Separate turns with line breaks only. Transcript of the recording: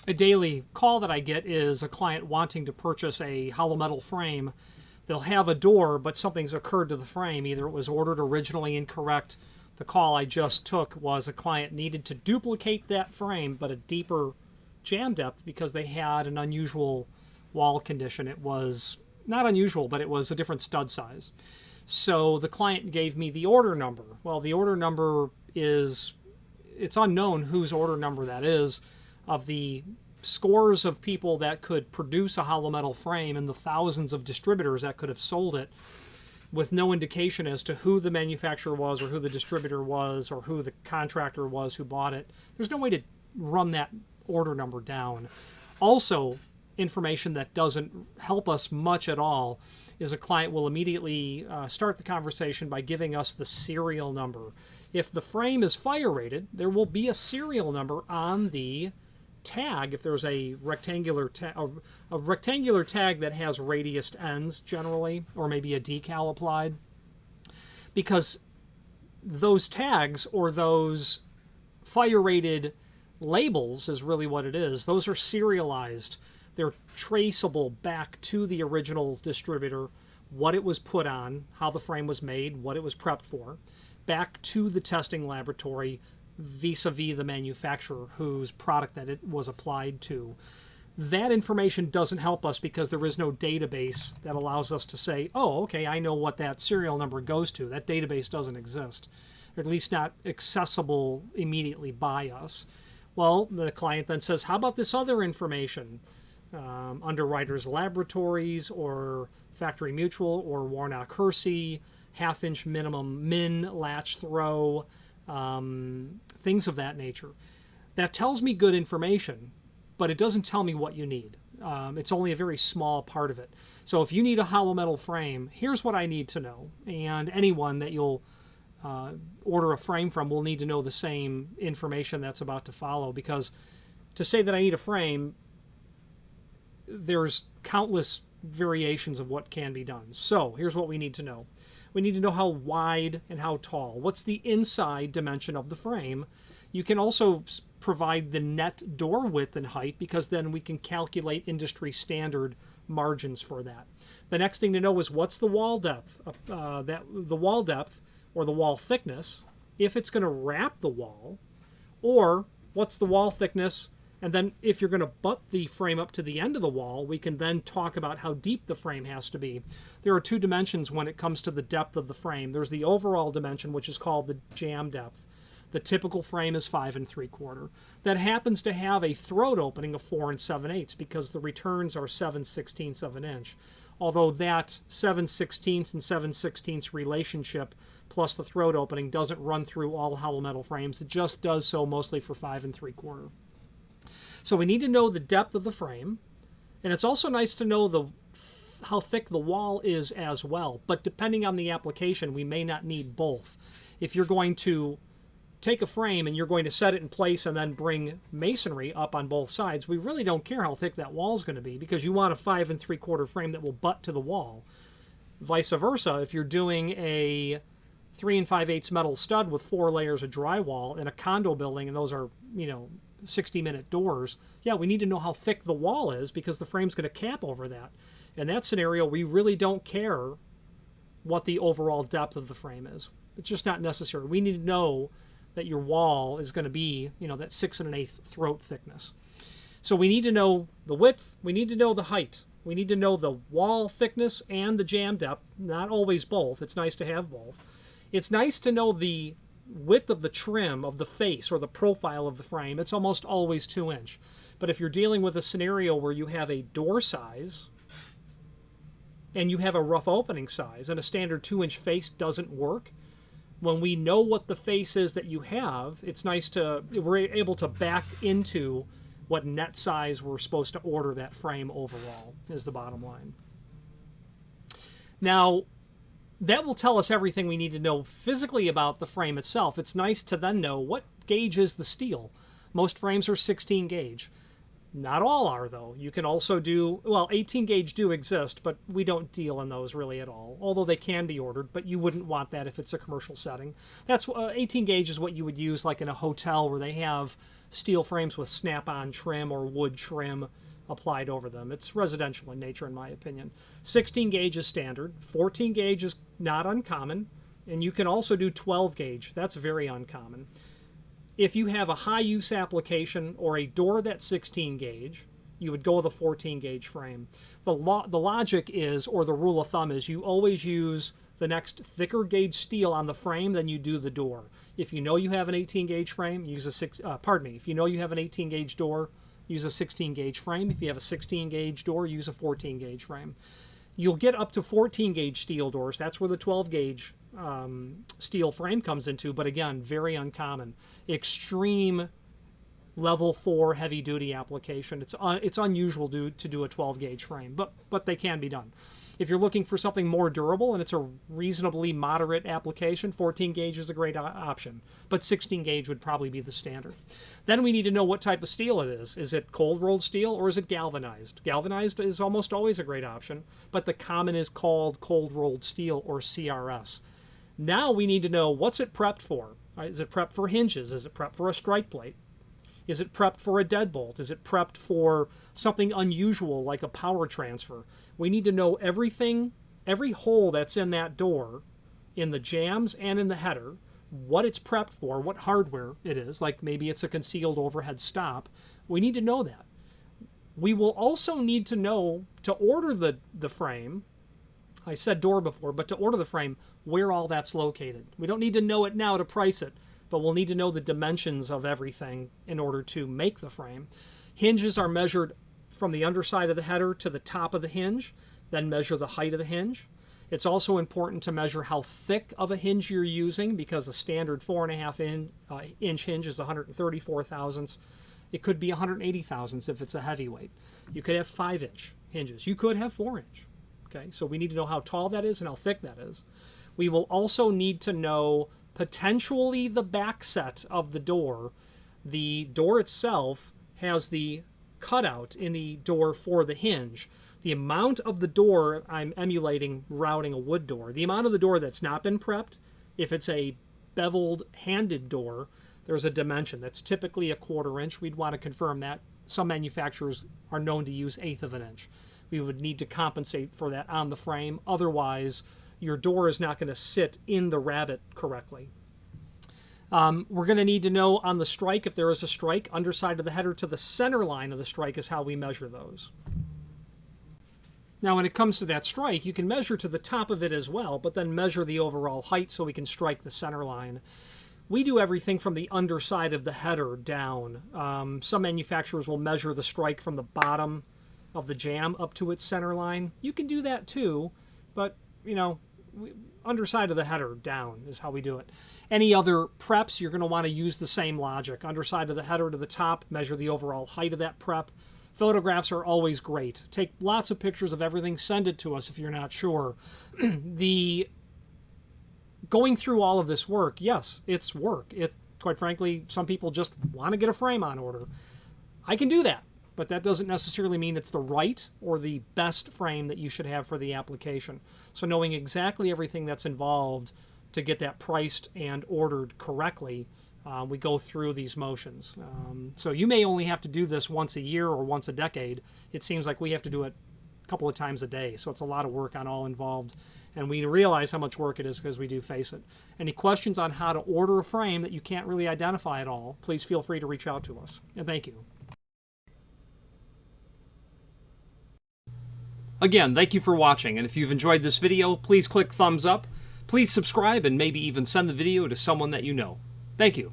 A daily call that I get is a client wanting to purchase a hollow metal frame. They'll have a door, but something's occurred to the frame. Either it was ordered originally incorrect. The call I just took was a client needed to duplicate that frame, but a deeper jam depth because they had an unusual wall condition. It was not unusual, but it was a different stud size. So the client gave me the order number. Well, the order number it's unknown whose order number that is. Of the scores of people that could produce a hollow metal frame and the thousands of distributors that could have sold it, with no indication as to who the manufacturer was or who the distributor was or who the contractor was who bought it, there's no way to run that order number down. Also, information that doesn't help us much at all is a client will immediately start the conversation by giving us the serial number. If the frame is fire rated, there will be a serial number on the tag. If there's a rectangular tag that has radiused ends generally, or maybe a decal applied, because those tags or those fire rated labels is really what it is. Those are serialized. They're traceable back to the original distributor, what it was put on, how the frame was made, what it was prepped for, back to the testing laboratory vis-a-vis the manufacturer whose product that it was applied to. That information doesn't help us because there is no database that allows us to say, oh, okay, I know what that serial number goes to. That database doesn't exist, or at least not accessible immediately by us. Well, the client then says, how about this other information? Underwriters Laboratories or Factory Mutual or Warnock-Hersey, half-inch minimum min latch throw, things of that nature. That tells me good information, but it doesn't tell me what you need. It's only a very small part of it. So if you need a hollow metal frame, here's what I need to know. And anyone that you'll order a frame from will need to know the same information that's about to follow, because to say that I need a frame, there's countless variations of what can be done. So here's what we need to know. We need to know how wide and how tall. What's the inside dimension of the frame? You can also provide the net door width and height, because then we can calculate industry standard margins for that. The next thing to know is what's the wall depth, the wall depth or the wall thickness, if it's going to wrap the wall, or what's the wall thickness. And then if you're going to butt the frame up to the end of the wall, we can then talk about how deep the frame has to be. There are two dimensions when it comes to the depth of the frame. There's the overall dimension, which is called the jam depth. The typical frame is 5 3/4. That happens to have a throat opening of 4 7/8 because the returns are 7/16 of an inch. Although that 7/16 and 7/16 relationship plus the throat opening doesn't run through all hollow metal frames. It just does so mostly for 5 3/4. So we need to know the depth of the frame, and it's also nice to know how thick the wall is as well. But depending on the application, we may not need both. If you're going to take a frame and you're going to set it in place and then bring masonry up on both sides, we really don't care how thick that wall is going to be, because you want a 5 3/4 frame that will butt to the wall. Vice versa, if you're doing a 3 5/8 metal stud with 4 layers of drywall in a condo building, and those are, 60-minute doors, yeah, we need to know how thick the wall is, because the frame's going to cap over that. In that scenario, we really don't care what the overall depth of the frame is. It's just not necessary. We need to know that your wall is going to be, that 6 1/8 throat thickness. So we need to know the width, we need to know the height, we need to know the wall thickness and the jam depth, not always both. It's nice to have both. It's nice to know the width of the trim of the face or the profile of the frame. It's almost always 2 inch. But if you're dealing with a scenario where you have a door size and you have a rough opening size and a standard 2 inch face doesn't work, when we know what the face is that you have, it's nice we're able to back into what net size we're supposed to order that frame overall, is the bottom line. Now, that will tell us everything we need to know physically about the frame itself. It's nice to then know what gauge is the steel. Most frames are 16 gauge. Not all are, though. You can also do, well, 18 gauge do exist, but we don't deal in those really at all, although they can be ordered, but you wouldn't want that if it's a commercial setting. That's 18 gauge is what you would use like in a hotel where they have steel frames with snap-on trim or wood trim applied over them. It's residential in nature, in my opinion. 16 gauge is standard. 14 gauge is not uncommon, and you can also do 12 gauge. That's very uncommon. If you have a high-use application or a door that's 16 gauge, you would go with a 14 gauge frame. The logic is, or the rule of thumb is, you always use the next thicker gauge steel on the frame than you do the door. If you know you have an 18 gauge frame, use a if you know you have an 18 gauge door, use a 16 gauge frame. If you have a 16 gauge door, use a 14 gauge frame. You'll get up to 14 gauge steel doors. That's where the 12 gauge steel frame comes into, but again, very uncommon. Extreme level 4 heavy duty application. It's unusual to do a 12 gauge frame, but they can be done. If you're looking for something more durable and it's a reasonably moderate application, 14 gauge is a great option, but 16 gauge would probably be the standard. Then we need to know what type of steel it is. Is it cold rolled steel or is it galvanized? Galvanized is almost always a great option, but the common is called cold rolled steel, or CRS. Now we need to know, what's it prepped for? Is it prepped for hinges? Is it prepped for a strike plate? Is it prepped for a deadbolt? Is it prepped for something unusual like a power transfer? We need to know everything, every hole that's in that door, in the jambs and in the header, what it's prepped for, what hardware it is, like maybe it's a concealed overhead stop. We need to know that. We will also need to know, to order the frame, I said door before, but to order the frame, where all that's located. We don't need to know it now to price it, but we'll need to know the dimensions of everything in order to make the frame. Hinges are measured from the underside of the header to the top of the hinge, then measure the height of the hinge. It's also important to measure how thick of a hinge you're using, because a standard 4.5 inch hinge is 134 thousandths. It could be 180 thousandths if it's a heavyweight. You could have 5-inch hinges. You could have 4-inch. Okay, so we need to know how tall that is and how thick that is. We will also need to know potentially the back set of the door. The door itself has the cutout in the door for the hinge. The amount of the door, I'm emulating routing a wood door, the amount of the door that's not been prepped, if it's a beveled handed door, there's a dimension that's typically a 1/4 inch. We'd want to confirm that. Some manufacturers are known to use 1/8 of an inch. We would need to compensate for that on the frame. Otherwise, your door is not going to sit in the rabbet correctly. We're going to need to know on the strike, if there is a strike, underside of the header to the center line of the strike is how we measure those. Now, when it comes to that strike, you can measure to the top of it as well, but then measure the overall height so we can strike the center line. We do everything from the underside of the header down. Some manufacturers will measure the strike from the bottom of the jamb up to its center line. You can do that too, but, you know, underside of the header down is how we do it. Any other preps, you're going to want to use the same logic. Underside of the header to the top, measure the overall height of that prep. Photographs are always great. Take lots of pictures of everything, send it to us if you're not sure. Going through all of this work, yes, it's work. Quite frankly, some people just want to get a frame on order. I can do that, but that doesn't necessarily mean it's the right or the best frame that you should have for the application. So knowing exactly everything that's involved to get that priced and ordered correctly, we go through these motions. So you may only have to do this once a year or once a decade. It seems like we have to do it a couple of times a day. So it's a lot of work on all involved. And we realize how much work it is because we do face it. Any questions on how to order a frame that you can't really identify at all, please feel free to reach out to us. And thank you. Again, thank you for watching. And if you've enjoyed this video, please click thumbs up. Please subscribe and maybe even send the video to someone that you know. Thank you.